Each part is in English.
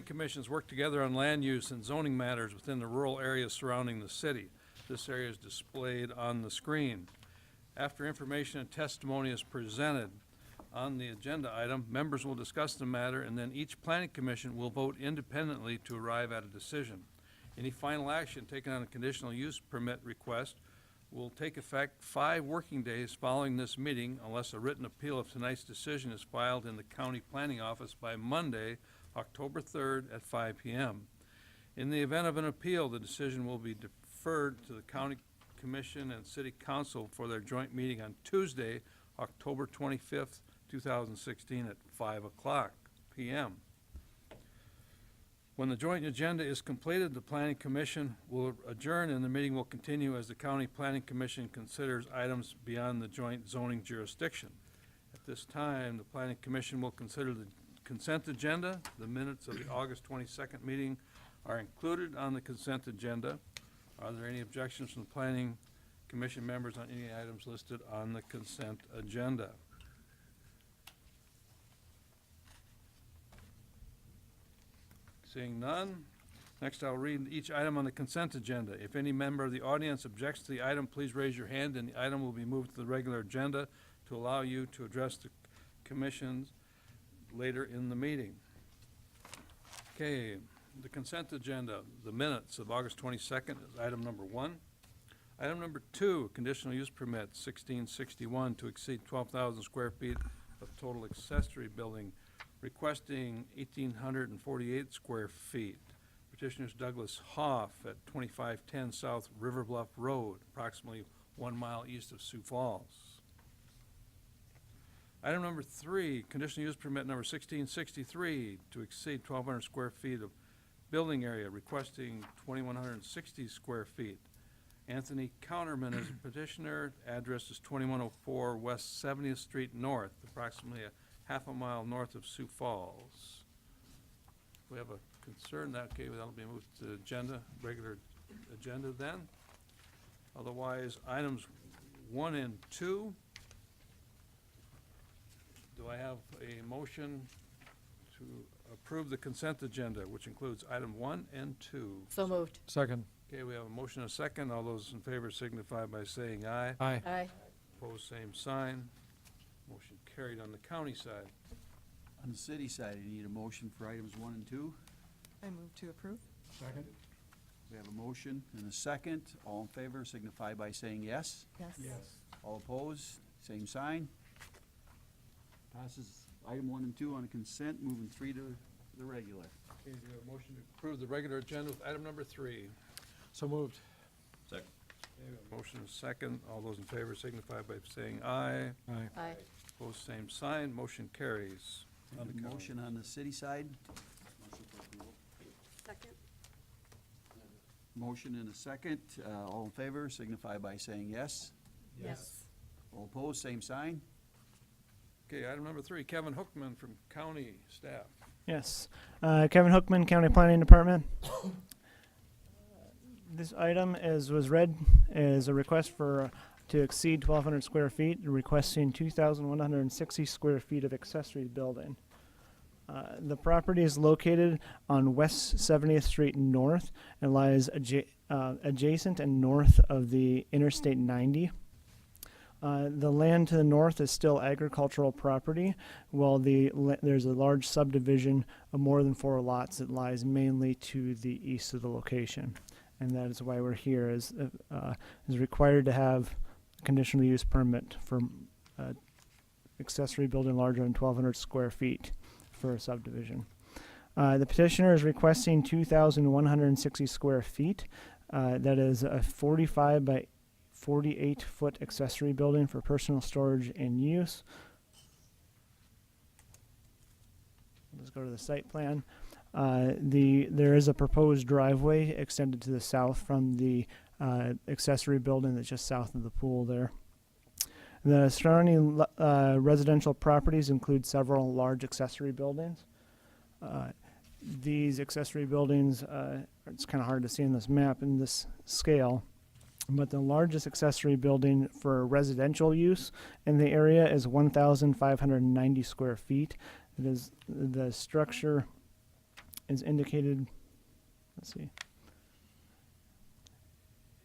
commissions work together on land use and zoning matters within the rural areas surrounding the city. This area is displayed on the screen. After information and testimony is presented on the agenda item, members will discuss the matter, and then each planning commission will vote independently to arrive at a decision. Any final action taken on a conditional use permit request will take effect 5 working days following this meeting unless a written appeal of tonight's decision is filed in the county planning office by Monday, October 3rd at 5 p.m. In the event of an appeal, the decision will be deferred to the county commission and city council for their joint meeting on Tuesday, October 25th, 2016 at 5 o'clock p.m. When the joint agenda is completed, the planning commission will adjourn and the meeting will continue as the county planning commission considers items beyond the joint zoning jurisdiction. At this time, the planning commission will consider the consent agenda. The minutes of the August 22nd meeting are included on the consent agenda. Are there any objections from the planning commission members on any items listed on the consent agenda? Seeing none, next I'll read each item on the consent agenda. If any member of the audience objects to the item, please raise your hand and the item will be moved to the regular agenda to allow you to address the commissions later in the meeting. Okay, the consent agenda, the minutes of August 22nd is item number 1. Item number 2, conditional use permit 1661 to exceed 12,000 square feet of total accessory building, requesting 1,848 square feet. Petitioners Douglas Hoff at 2510 South River Bluff Road, approximately 1 mile east of Sioux Falls. Item number 3, conditional use permit number 1663 to exceed 1,200 square feet of building area, requesting 2,160 square feet. Anthony Counterman is a petitioner. Address is 2104 West 70th Street North, approximately a half a mile north of Sioux Falls. We have a concern. Okay, that'll be moved to the agenda, regular agenda then. Otherwise, items 1 and 2. Do I have a motion to approve the consent agenda, which includes item 1 and 2? So moved. Second. Okay, we have a motion and a second. All those in favor signify by saying aye. Aye. Aye. Opposed, same sign. Motion carried on the county side. On the city side, you need a motion for items 1 and 2. I move to approve. Second. We have a motion and a second. All in favor signify by saying yes. Yes. All opposed, same sign. Passes item 1 and 2 on consent, moving 3 to the regular. Okay, do we have a motion to approve the regular agenda with item number 3? So moved. Okay, we have a motion and a second. All those in favor signify by saying aye. Aye. Aye. Opposed, same sign. Motion carries. On the Need a county. motion on the city side. Second. Motion and a second. All in favor signify by saying yes. Yes. All opposed, same sign. Okay, item number 3, Kevin Hookman from county staff. Yes. Kevin Hookman, County Planning Department. This item was read as a request for to exceed 1,200 square feet, requesting 2,160 square feet of accessory building. The property is located on West 70th Street North and lies adjacent and north of the Interstate 90. The land to the north is still agricultural property, while there's a large subdivision of more than 4 lots that lies mainly to the east of the location. And that is why we're here, is required to have a conditional use permit for accessory building larger than 1,200 square feet for a subdivision. The petitioner is requesting 2,160 square feet. That is a 45 by 48-foot accessory building for personal storage and use. Let's go to the site plan. There is a proposed driveway extended to the south from the accessory building that's just south of the pool there. The surrounding residential properties include several large accessory buildings. These accessory buildings, it's kind of hard to see in this map in this scale, but the largest accessory building for residential use in the area is 1,590 square feet. It is the structure is indicated, let's see,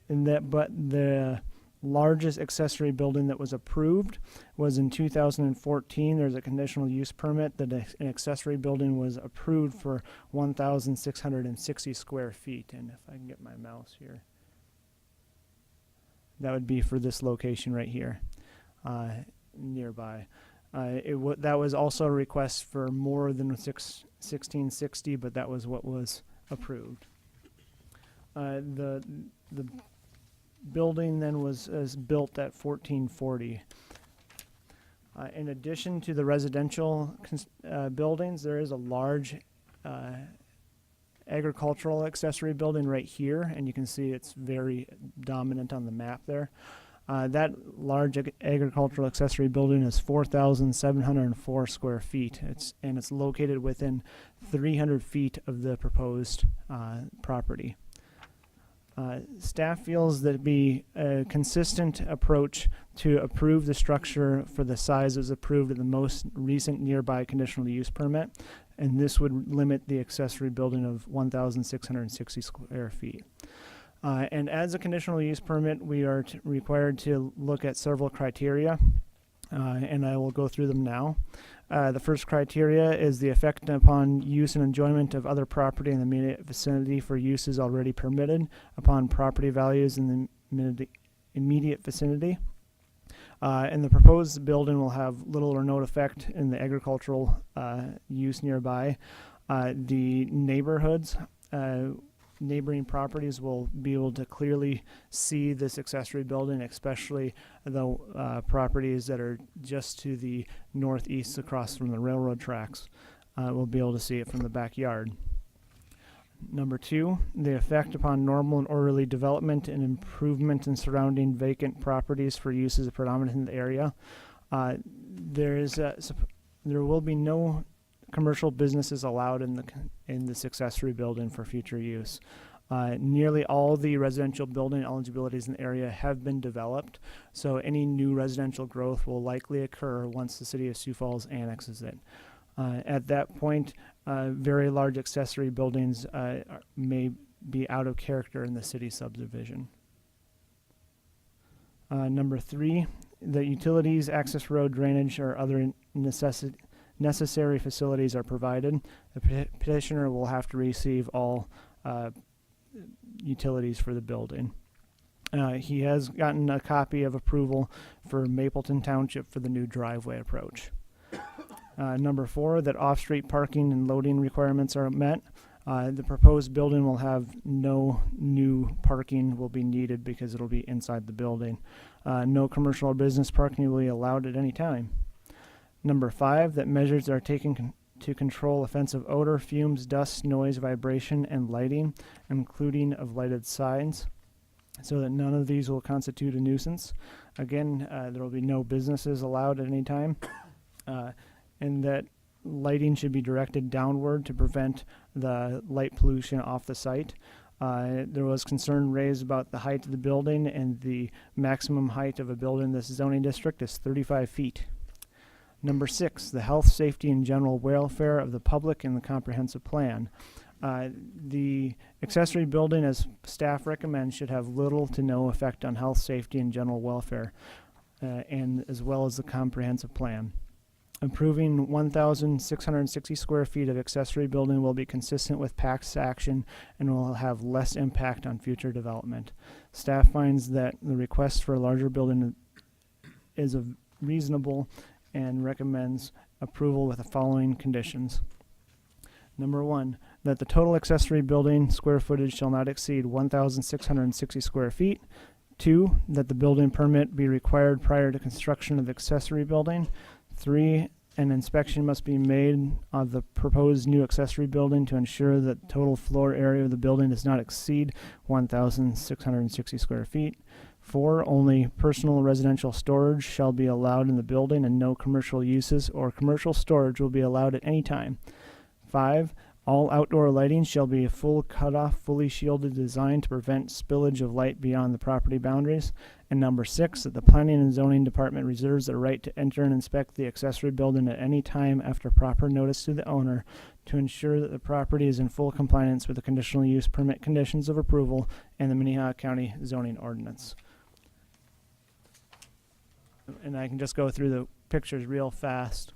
in that, but the largest accessory building that was approved was in 2014. There's a conditional use permit that an accessory building was approved for 1,660 square feet. And if I can get my mouse here, that would be for this location right here, nearby. That was also a request for more than 1660, but that was what was approved. The building then was built at 1440. In addition to the residential buildings, there is a large agricultural accessory building right here, and you can see it's very dominant on the map there. That large agricultural accessory building is 4,704 square feet. It's located within 300 feet of the proposed property. Staff feels that it'd be a consistent approach to approve the structure for the size that was approved in the most recent nearby conditional use permit, and this would limit the accessory building of 1,660 square feet. And as a conditional use permit, we are required to look at several criteria, and I will go through them now. The first criteria is the effect upon use and enjoyment of other property in the immediate vicinity for uses already permitted upon property values in the immediate vicinity. And the proposed building will have little or no effect in the agricultural use nearby. The neighborhoods, neighboring properties will be able to clearly see this accessory building, especially the properties that are just to the northeast across from the railroad tracks. Will be able to see it from the backyard. Number two, the effect upon normal and orderly development and improvement in surrounding vacant properties for uses predominant in the area. There will be no commercial businesses allowed in this accessory building for future use. Nearly all the residential building eligibilities in the area have been developed, so any new residential growth will likely occur once the city of Sioux Falls annexes it. At that point, very large accessory buildings may be out of character in the city subdivision. Number three, the utilities, access road, drainage, or other necessary facilities are provided. The petitioner will have to receive all utilities for the building. He has gotten a copy of approval for Mapleton Township for the new driveway approach. Number four, that off-street parking and loading requirements are met. The proposed building will have no new parking will be needed because it'll be inside the building. No commercial or business parking will be allowed at any time. Number five, that measures are taken to control offensive odor, fumes, dust, noise, vibration, and lighting, including of lighted signs, so that none of these will constitute a nuisance. Again, there will be no businesses allowed at any time, and that lighting should be directed downward to prevent the light pollution off the site. There was concern raised about the height of the building, and the maximum height of a building in this zoning district is 35 feet. Number six, the health, safety, and general welfare of the public in the comprehensive plan. The accessory building, as staff recommends, should have little to no effect on health, safety, and general welfare, and as well as the comprehensive plan. Approving 1,660 square feet of accessory building will be consistent with PAC's action and will have less impact on future development. Staff finds that the request for a larger building is reasonable and recommends approval with the following conditions. Number one, that the total accessory building square footage shall not exceed 1,660 square feet. Two, that the building permit be required prior to construction of the accessory building. Three, an inspection must be made of the proposed new accessory building to ensure that total floor area of the building does not exceed 1,660 square feet. Four, only personal residential storage shall be allowed in the building and no commercial uses or commercial storage will be allowed at any time. Five, all outdoor lighting shall be a full cutoff, fully shielded design to prevent spillage of light beyond the property boundaries. And number six, that the Planning and Zoning Department reserves the right to enter and inspect the accessory building at any time after proper notice to the owner to ensure that the property is in full compliance with the conditional use permit conditions of approval and the Minnehaha County zoning ordinance. And I can just go through the pictures real fast.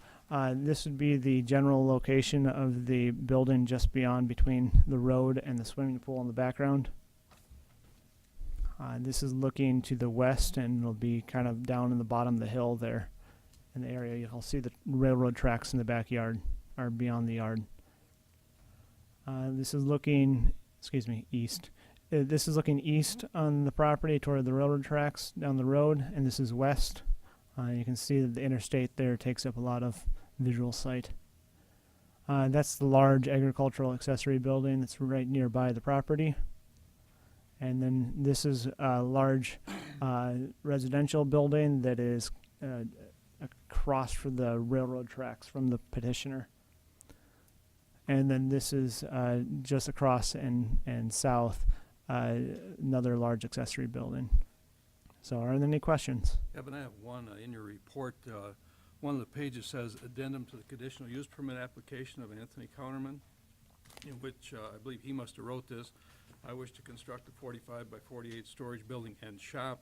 This would be the general location of the building just beyond between the road and the swimming pool in the background. This is looking to the west, and it'll be kind of down in the bottom of the hill there in the area. You'll see the railroad tracks in the backyard or beyond the yard. This is looking, east. This is looking east on the property toward the railroad tracks down the road, and this is west. You can see that the interstate there takes up a lot of visual sight. That's the large agricultural accessory building that's right nearby the property. And then this is a large residential building that is across from the railroad tracks from the petitioner. And then this is just across and south, another large accessory building. So are there any questions? Evan, I have one in your report. One of the pages says addendum to the conditional use permit application of Anthony Counterman, in which I believe he must have wrote this. I wish to construct a 45 by 48 storage building and shop.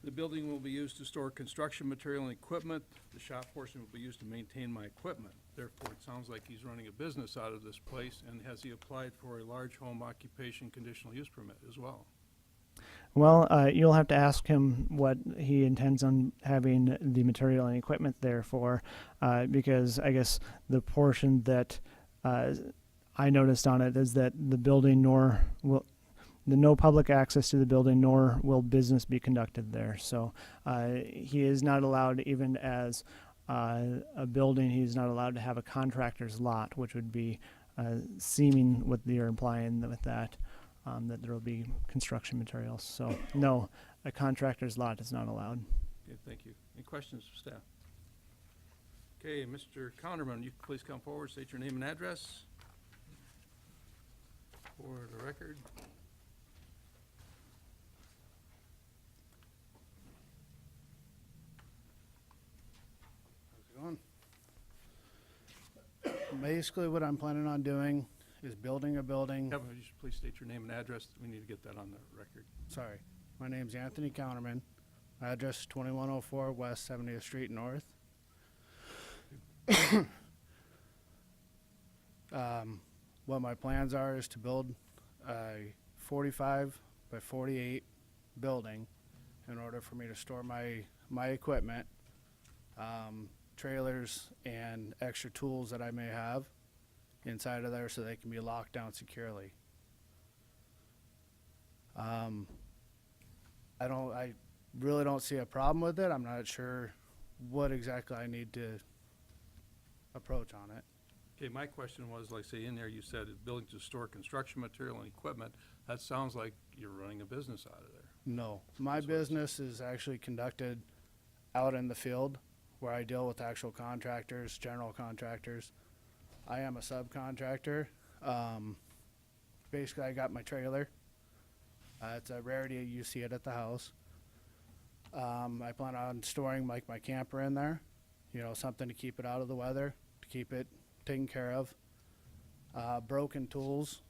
The building will be used to store construction material and equipment. The shop portion will be used to maintain my equipment. Therefore, it sounds like he's running a business out of this place. And has he applied for a large home occupation conditional use permit as well? Well, you'll have to ask him what he intends on having the material and equipment there for, because I guess the portion that I noticed on it is that the building no public access to the building, nor will business be conducted there. So he is not allowed, even as a building, he's not allowed to have a contractor's lot, which would be seeming what you're implying with that. That there will be construction materials. So, no, a contractor's lot is not allowed. Okay, thank you. Any questions for staff? Okay, Mr. Counterman, you can please come forward, state your name and address for the record. How's it going? Basically, what I'm planning on doing is building a building. Kevin, would you please state your name and address? We need to get that on the record. Sorry. My name's Anthony Counterman. My address is 2104 West 70th Street North. What my plans are is to build a 45 by 48 building in order for me to store my equipment, trailers, and extra tools that I may have inside of there so they can be locked down securely. I really don't see a problem with it. I'm not sure what exactly I need to approach on it. Okay, my question was, like, say, in there you said it's building to store construction material and equipment. That sounds like you're running a business out of there. No, my That's what it business is actually conducted out in the field where I deal with actual contractors, general contractors. I am a subcontractor. Basically, I got my trailer. It's a rarity you see it at the house. I plan on storing my camper in there, something to keep it out of the weather, to keep it taken care of. Broken tools.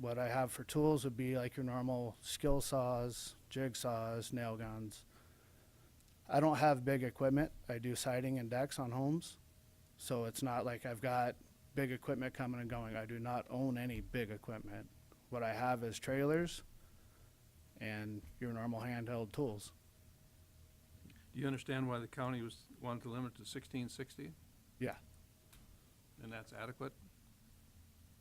What I have for tools would be like your normal skill saws, jigsaws, nail guns. I don't have big equipment. I do siding and decks on homes, so it's not like I've got big equipment coming and going. I do not own any big equipment. What I have is trailers and your normal handheld tools. Do you understand why the county wanted to limit to 1660? Yeah. And that's adequate?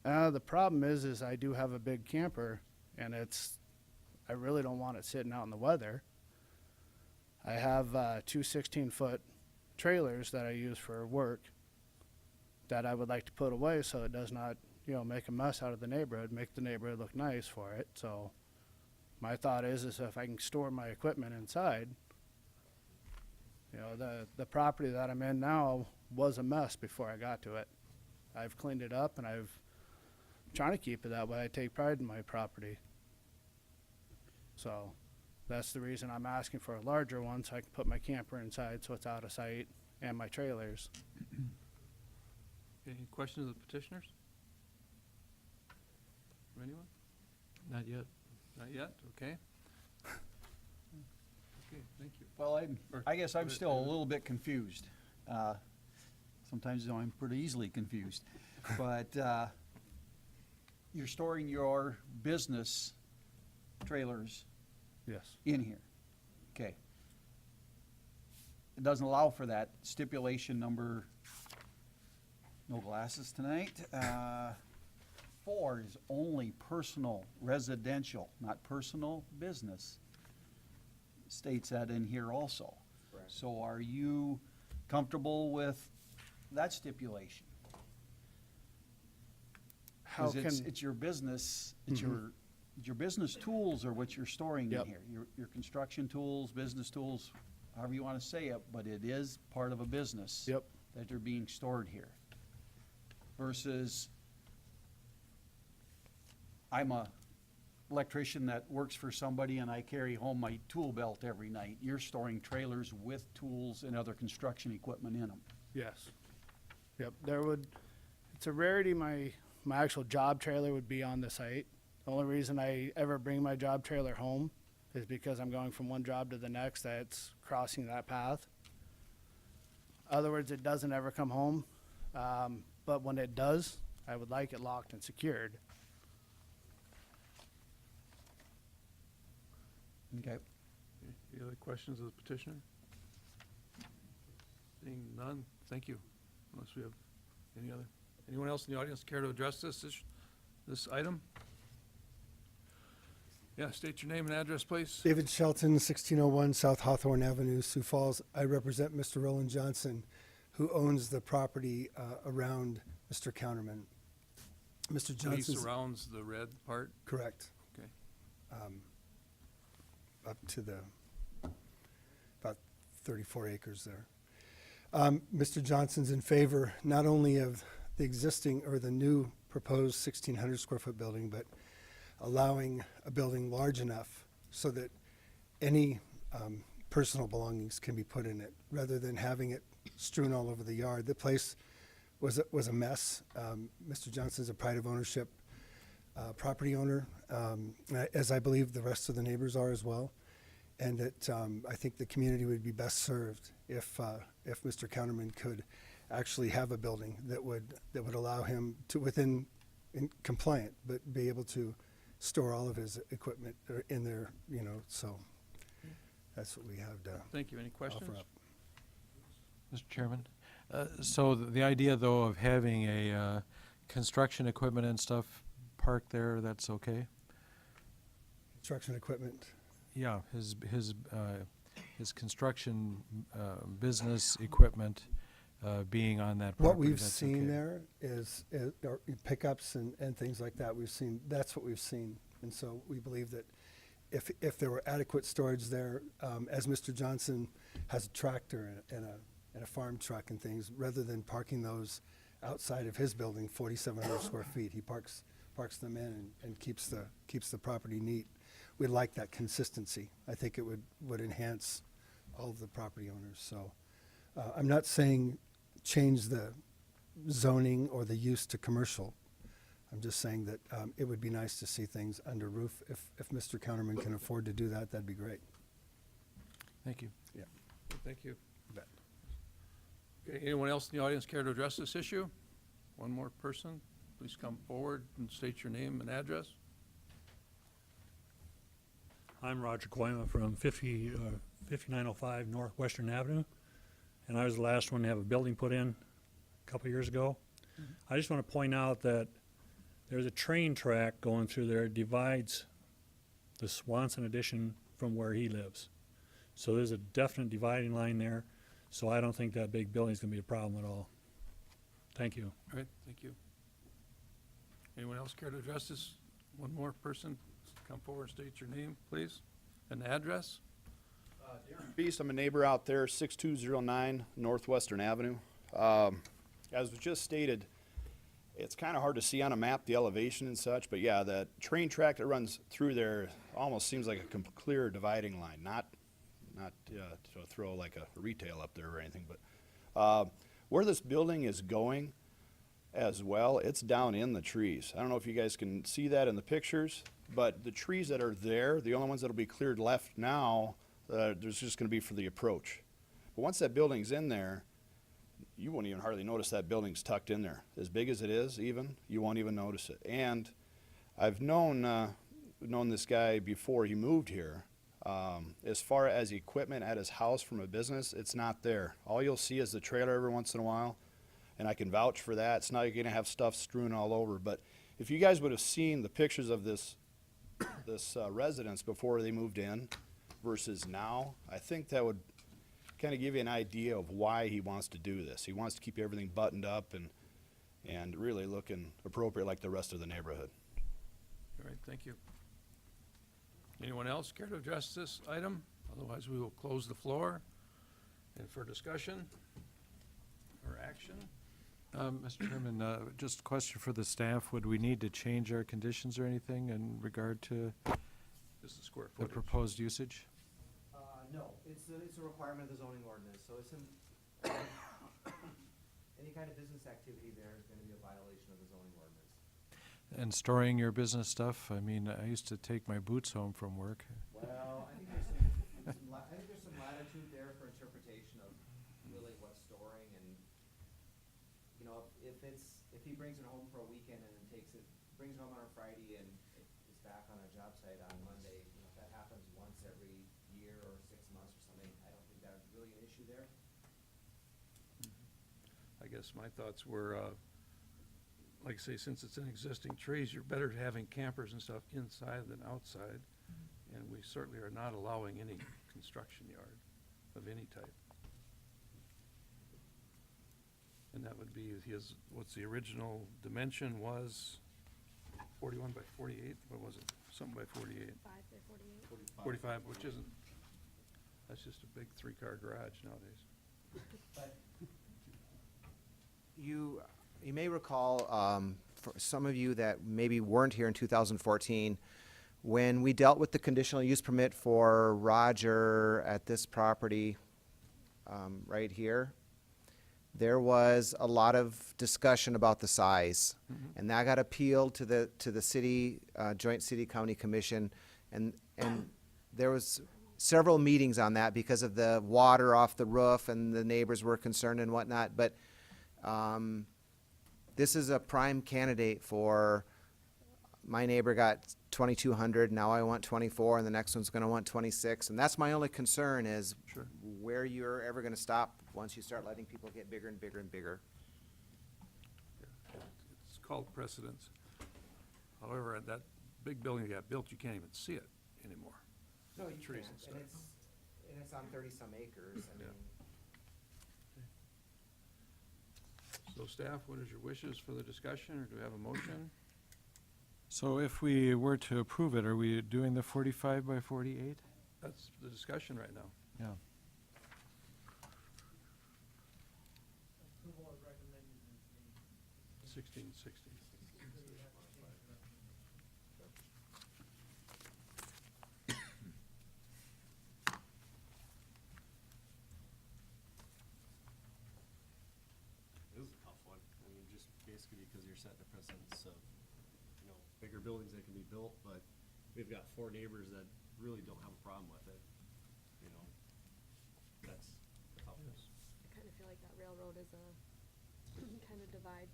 The problem is I do have a big camper, and I really don't want it sitting out in the weather. I have two 16-foot trailers that I use for work that I would like to put away so it does not, make a mess out of the neighborhood, make the neighborhood look nice for it. So my thought is if I can store my equipment inside, the property that I'm in now was a mess before I got to it. I've cleaned it up, and I'm trying to keep it that way. I take pride in my property. So that's the reason I'm asking for a larger one, so I can put my camper inside so it's out of sight, and my trailers. Any questions of the petitioners? From anyone? Not yet. Not yet, okay. Okay, thank you. Well, I guess I'm Or- still a little bit confused. Sometimes I'm pretty easily confused. But you're storing your business trailers Yes. in here. Okay. It doesn't allow for that stipulation number, no glasses tonight. 4 is only personal residential, not personal business. States that in here also. So are you comfortable with that stipulation? How 'Cause it's, can, it's your business, it's your business tools are what you're storing in Yep. here. Your construction tools, business tools, however you wanna say it, but it is part of a business. Yep. That are being stored here. Versus, I'm a electrician that works for somebody and I carry home my tool belt every night. You're storing trailers with tools and other construction equipment in them. yes. Yep, it's a rarity my actual job trailer would be on the site. The only reason I ever bring my job trailer home is because I'm going from one job to the next that's crossing that path. Other words, it doesn't ever come home. But when it does, I would like it locked and secured. Okay. Any other questions of the petitioner? Seeing none, thank you. Unless we have anyone else in the audience care to address this item? Yeah, state your name and address, please. David Shelton, 1601 South Hawthorne Avenue, Sioux Falls. I represent Mr. Roland Johnson, who owns the property around Mr. Counterman. Mr. He Johnson's surrounds the red part? correct. Okay. Up to about 34 acres there. Mr. Johnson's in favor not only of the existing or the new proposed 1,600 square foot building, but allowing a building large enough so that any personal belongings can be put in it, rather than having it strewn all over the yard. The place was a mess. Mr. Johnson's a pride of ownership property owner, as I believe the rest of the neighbors are as well. And that I think the community would be best served if Mr. Counterman could actually have a building that would allow him to, within compliant, but be able to store all of his equipment in there, so that's what we have to Thank you. Any questions? offer up. Mr. Chairman, so the idea, though, of having a construction equipment and stuff parked there, that's okay? Construction equipment. Yeah, his construction business equipment being on that property. What we've that's seen okay. there is are pickups and things like that. That's what we've seen. And so we believe that if there were adequate storage there, as Mr. Johnson has a tractor and a farm truck and things, rather than parking those outside of his building, 4,700 square feet, he parks them in and keeps the property neat. We'd like that consistency. I think it would enhance all of the property owners. So I'm not saying change the zoning or the use to commercial. I'm just saying that it would be nice to see things under roof. If Mr. Counterman can afford to do that, that'd be great. Thank you. Thank you. Bet. Okay, anyone else in the audience care to address this issue? One more person, please come forward and state your name and address. I'm Roger Coima from 5905 Northwestern Avenue, and I was the last one to have a building put in a couple years ago. I just want to point out that there's a train track going through there. It divides the Swanson addition from where he lives. So there's a definite dividing line there, so I don't think that big building's going to be a problem at all. Thank you. All right, thank you. Anyone else care to address this? One more person, come forward and state your name, please, and address. Beast, I'm a neighbor out there, 6209 Northwestern Avenue. As was just stated, it's kind of hard to see on a map, the elevation and such, but yeah, that train track that runs through there almost seems like a clear dividing line, not to throw like a retail up there or anything, but where this building is going, as well, it's down in the trees. I don't know if you guys can see that in the pictures, but the trees that are there, the only ones that'll be cleared left now, there's just gonna be for the approach. But once that building's in there, you won't even hardly notice that building's tucked in there. As big as it is even, you won't even notice it. And I've known this guy before he moved here. As far as equipment at his house from a business, it's not there. All you'll see is the trailer every once in a while, and I can vouch for that. It's not you're gonna have stuff strewn all over, but if you guys would have seen the pictures of this residence before they moved in versus now, I think that would kind of give you an idea of why he wants to do this. He wants to keep everything buttoned up and really looking appropriate like the rest of the neighborhood. All right, thank you. Anyone else care to address this item? Otherwise, we will close the floor. And for discussion or action? Mr. Chairman, just a question for the staff. Would we need to change our conditions or anything in regard to This is square the footage. proposed usage? No, it's a requirement of the zoning ordinance, so it's any kind of business activity there is gonna be a violation of the zoning ordinance. And storing your business stuff? I mean, I used to take my boots home from work. Well, I think there's some latitude there for interpretation of really what's storing and, you know, if he brings it home for a weekend and then brings it home on a Friday and is back on a job site on Monday, you know, if that happens once every year or 6 months or something, I don't think that's really an issue there. I guess my thoughts were, like I say, since it's in existing trees, you're better having campers and stuff inside than outside. And we certainly are not allowing any construction yard of any type. And that would be what's the original dimension was 41 by 48? What was it? Something by 48. 5 by 48. 45, which isn't, that's just a big three-car garage nowadays. But you may recall, for some of you that maybe weren't here in 2014, when we dealt with the conditional use permit for Roger at this property, right here, there was a lot of discussion about the size. And that got appealed to the city, Joint City County Commission, and there was several meetings on that because of the water off the roof and the neighbors were concerned and whatnot, but this is a prime candidate for, my neighbor got 2,200, now I want 24, and the next one's gonna want 26, and that's my only concern is Sure. where you're ever gonna stop once you start letting people get bigger and bigger and bigger. It's called precedence. However, that big building that got built, you can't even see it anymore. No, you Trees can't, and stuff. and it's on 30-some acres, I Yeah. mean. So staff, what is your wishes for the discussion, or do we have a motion? So if we were to approve it, are we doing the 45 by 48? That's the discussion right now. Yeah. Approval is recommended in 1660. It was a tough one. I mean, just basically because you're setting a precedence of, you know, bigger buildings that can be built, but we've got 4 neighbors that really don't have a problem with it, you know. That's the tough one. I kind of feel like that railroad is a kind of divide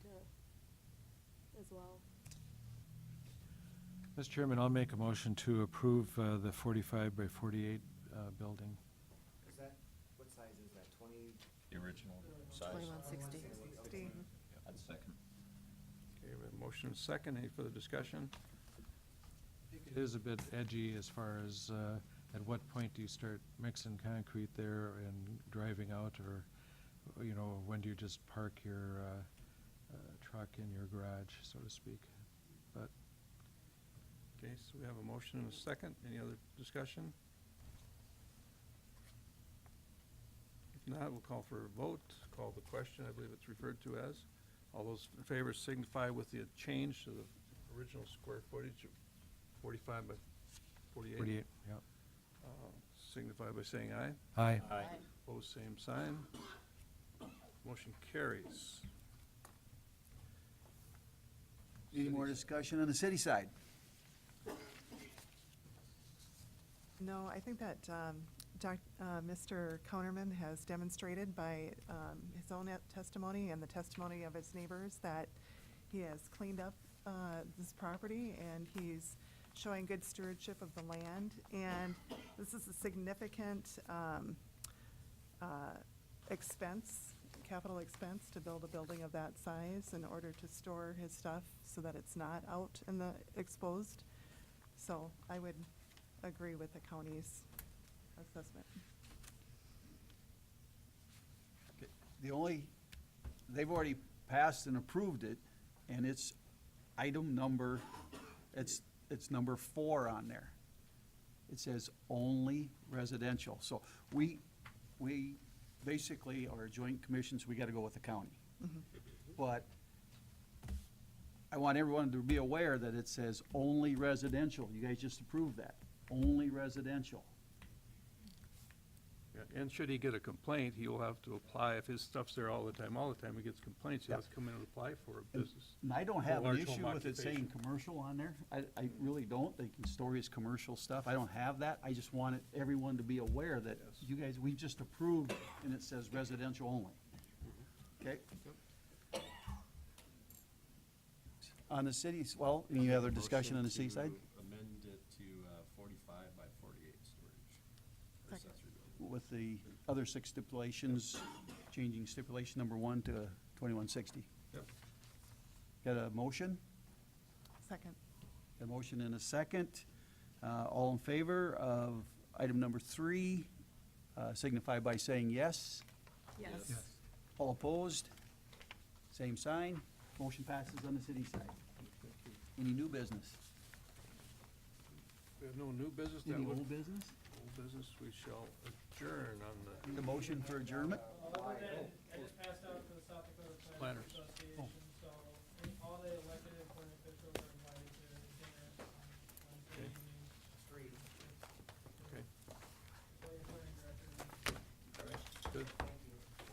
as well. Mr. Chairman, I'll make a motion to approve the 45 by 48 building. Is that, what size is that, 20? The original size. 2160. I'd second. Okay, we have a motion and a second. Any further discussion? It is a bit edgy as far as at what point do you start mixing concrete there and driving out, or, you know, when do you just park your truck in your garage, so to speak? But Okay, so we have a motion and a second. Any other discussion? If not, we'll call for a vote. Call the question, I believe it's referred to as. All those in favor signify with the change to the original square footage of 45 by 48. 48, yeah. Signify by saying aye. Aye. Aye. Opposed, same sign. Motion carries. Any more discussion on the city side? No, I think that Mr. Counterman has demonstrated by his own testimony and the testimony of his neighbors that he has cleaned up this property, and he's showing good stewardship of the land. And this is a significant expense, capital expense, to build a building of that size in order to store his stuff so that it's not out in the exposed. So I would agree with the county's assessment. They've already passed and approved it, and it's item number, it's number 4 on there. It says only residential. So we basically are joint commissions, we gotta go with the county. But I want everyone to be aware that it says only residential. You guys just approved that. Only residential. Yeah, and should he get a complaint, he will have to apply, if his stuff's there all the time he gets complaints, he'll have to come in and apply for a business. And I don't have an large issue home with it saying occupation. commercial on there. I really don't. They can store his commercial stuff. I don't have that. I just wanted everyone to be aware that Yes. you guys, we just approved and it says residential only. Okay? On the cities, well, any other discussion on the city side? Motion to amend it to 45 by 48 storage for Second. accessory building. With the other 6 stipulations, changing stipulation number 1 to 2160. Yep. Got a motion? Second. A motion and a second. All in favor of item number 3, signify by saying yes. Yes. All opposed? Same sign. Motion passes on the city side. Any new business? We have no new business, that Any would, old business? old business, we shall adjourn on the Need a motion for adjournment? I just passed out for the South Dakota Planners. Association, so all the elected and appointed officials are invited to dinner on Thursday evening. Okay. So your planning director. Good.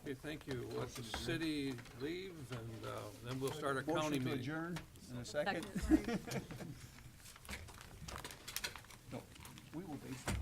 Okay, thank you. Let the city leave, and then we'll start our county Motion to meeting. adjourn in a second. Second. No, we will basically